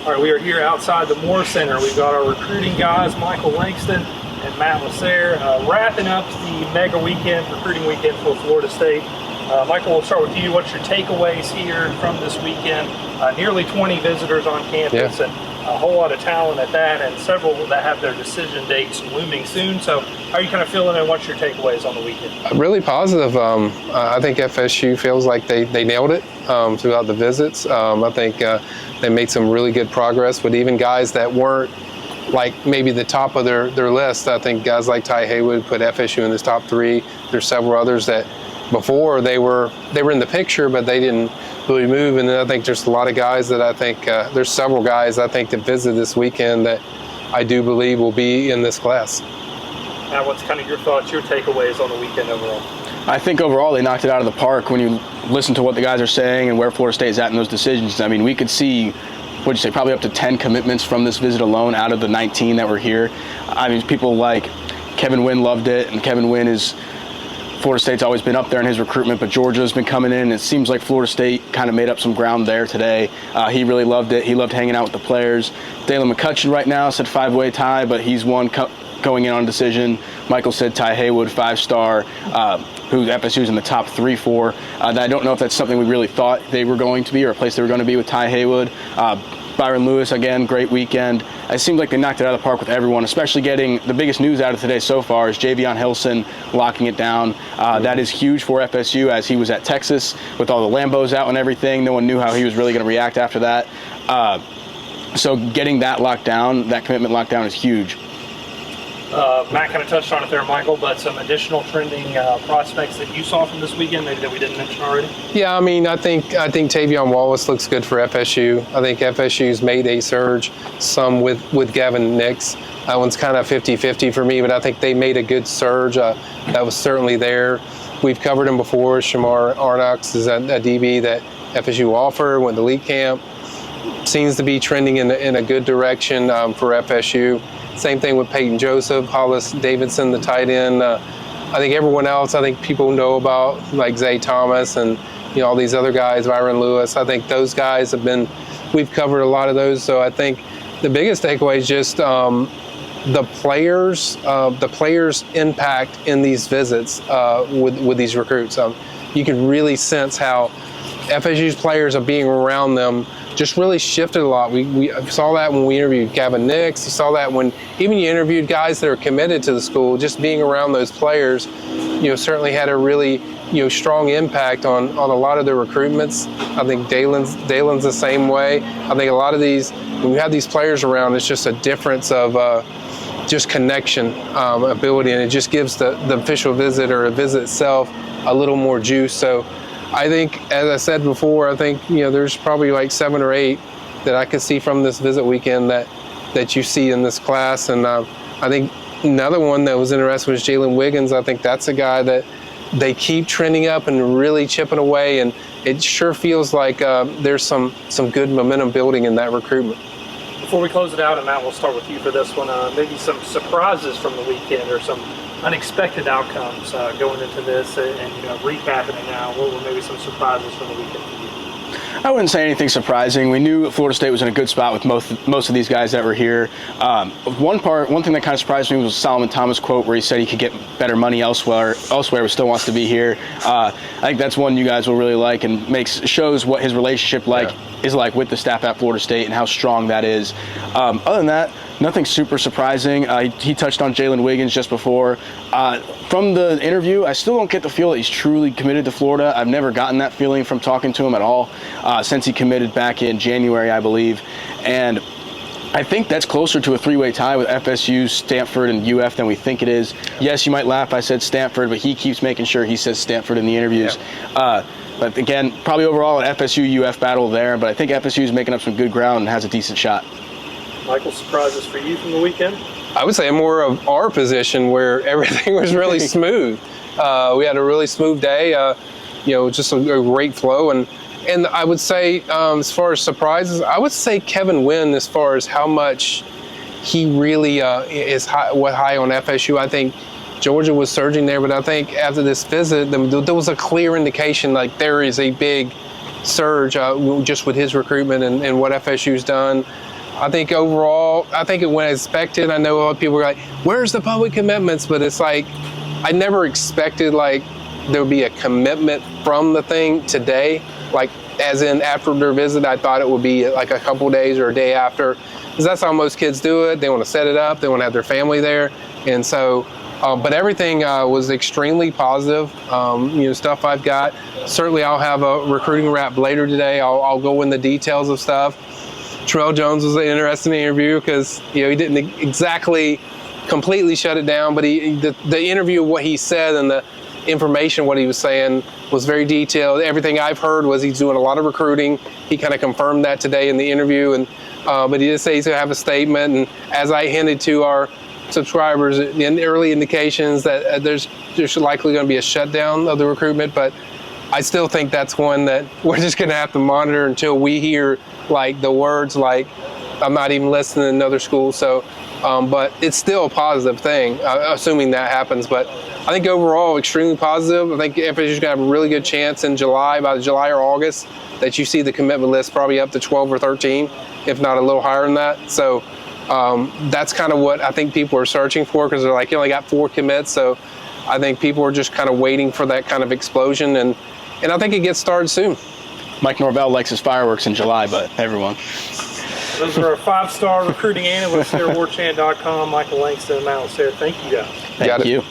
All right, we are here outside the Moore Center. We've got our recruiting guys, Michael Langston and Matt LaSerre, wrapping up the mega weekend, recruiting weekend for Florida State. Michael, we'll start with you. What's your takeaways here from this weekend? Nearly 20 visitors on campus, and a whole lot of talent at that, and several that have their decision dates looming soon. So how are you kind of feeling, and what's your takeaways on the weekend? Really positive. I think FSU feels like they nailed it throughout the visits. I think they made some really good progress with even guys that weren't like maybe the top of their list. I think guys like Ty Haywood put FSU in his top 3. There's several others that before they were in the picture, but they didn't really move. And then I think there's a lot of guys that I think there's several guys I think that visit this weekend that I do believe will be in this class. Now, what's kind of your thoughts, your takeaways on the weekend overall? I think overall they knocked it out of the park when you listen to what the guys are saying and where Florida State is at in those decisions. I mean, we could see, what'd you say, probably up to 10 commitments from this visit alone out of the 19 that were here. I mean, people like Kevin Wynn loved it, and Kevin Wynn is, Florida State's always been up there in his recruitment, but Georgia's been coming in. It seems like Florida State kind of made up some ground there today. He really loved it. He loved hanging out with the players. Dalen McCutcheon right now said 5-way tie, but he's one going in on decision. Michael said Ty Haywood, 5-star, who FSU's in the top 3 for. I don't know if that's something we really thought they were going to be, or a place they were going to be with Ty Haywood. Byron Lewis, again, great weekend. It seemed like they knocked it out of the park with everyone, especially getting the biggest news out of today so far is Javion Hilson locking it down. That is huge for FSU, as he was at Texas with all the Lambos out and everything. No one knew how he was really going to react after that. So getting that locked down, that commitment locked down, is huge. Matt kind of touched on it there, Michael, but some additional trending prospects that you saw from this weekend, maybe that we didn't mention already? Yeah, I mean, I think Tavion Wallace looks good for FSU. I think FSU's made a surge, some with Gavin Nix. That one's kind of 50-50 for me, but I think they made a good surge. That was certainly there. We've covered him before. Shamar Arnox is a DB that FSU offered, went to elite camp. Seems to be trending in a good direction for FSU. Same thing with Peyton Joseph, Hollis Davidson, the tight end. I think everyone else, I think people know about, like Zay Thomas and all these other guys, Byron Lewis. I think those guys we've covered a lot of those. So I think the biggest takeaway is just the players' impact in these visits with these recruits. You can really sense how FSU's players are being around them just really shifted a lot. We saw that when we interviewed Gavin Nix. You saw that when even you interviewed guys that are committed to the school. Just being around those players, certainly had a really strong impact on a lot of their recruitments. I think Dalen's the same way. I think a lot of these, when you have these players around, it's just a difference of just connection ability, and it just gives the official visit or a visit itself a little more juice. So I think, as I said before, I think there's probably like 7 or 8 that I could see from this visit weekend that you see in this class. And I think another one that was interesting was Jalen Wiggins. I think that's a guy that they keep trending up and really chipping away, and it sure feels like there's some good momentum building in that recruitment. Before we close it out, and Matt, we'll start with you for this one, maybe some surprises from the weekend or some unexpected outcomes going into this, and recapping it now. What were maybe some surprises from the weekend for you? I wouldn't say anything surprising. We knew Florida State was in a good spot with most of these guys that were here. One thing that kind of surprised me was Solomon Thomas' quote where he said he could get better money elsewhere, but still wants to be here. I think that's one you guys will really like, and shows what his relationship is like with the staff at Florida State and how strong that is. Other than that, nothing super surprising. He touched on Jalen Wiggins just before. From the interview, I still don't get the feel that he's truly committed to Florida. I've never gotten that feeling from talking to him at all since he committed back in January, I believe. And I think that's closer to a 3-way tie with FSU, Stanford, and UF than we think it is. Yes, you might laugh I said Stanford, but he keeps making sure he says Stanford in the interviews. Yeah. But again, probably overall an FSU-UF battle there, but I think FSU is making up some good ground and has a decent shot. Michael, surprises for you from the weekend? I would say more of our position where everything was really smooth. We had a really smooth day, just a great flow. And I would say, as far as surprises, I would say Kevin Wynn, as far as how much he really is high on FSU. I think Georgia was surging there, but I think after this visit, there was a clear indication like there is a big surge just with his recruitment and what FSU's done. I think overall, I think it went as expected. I know a lot of people were like, where's the public commitments? But it's like, I never expected like there would be a commitment from the thing today. Like, as in after their visit, I thought it would be like a couple days or a day after, because that's how most kids do it. They want to set it up. They want to have their family there. And so, but everything was extremely positive. Stuff I've got. Certainly I'll have a recruiting wrap later today. I'll go in the details of stuff. Terrell Jones was an interesting interview because, he didn't exactly completely shut it down, but the interview, what he said and the information, what he was saying was very detailed. Everything I've heard was he's doing a lot of recruiting. He kind of confirmed that today in the interview, and but he did say he's going to have a statement. And as I hinted to our subscribers in early indications that there's likely going to be a shutdown of the recruitment, but I still think that's one that we're just going to have to monitor until we hear like the words like I'm not even listening to another school. So, but it's still a positive thing, assuming that happens. But I think overall, extremely positive. I think FSU is going to have a really good chance in July, by July or August, that you see the commitment list probably up to 12 or 13, if not a little higher than that. So that's kind of what I think people are searching for, because they're like, you only got 4 commits. So I think people are just kind of waiting for that kind of explosion. And I think it gets started soon. Mike Norvell likes his fireworks in July, but everyone. Those are our 5-star recruiting analysts here at Warchant.com, Michael Langston and Matt LaSerre. Thank you guys. Thank you.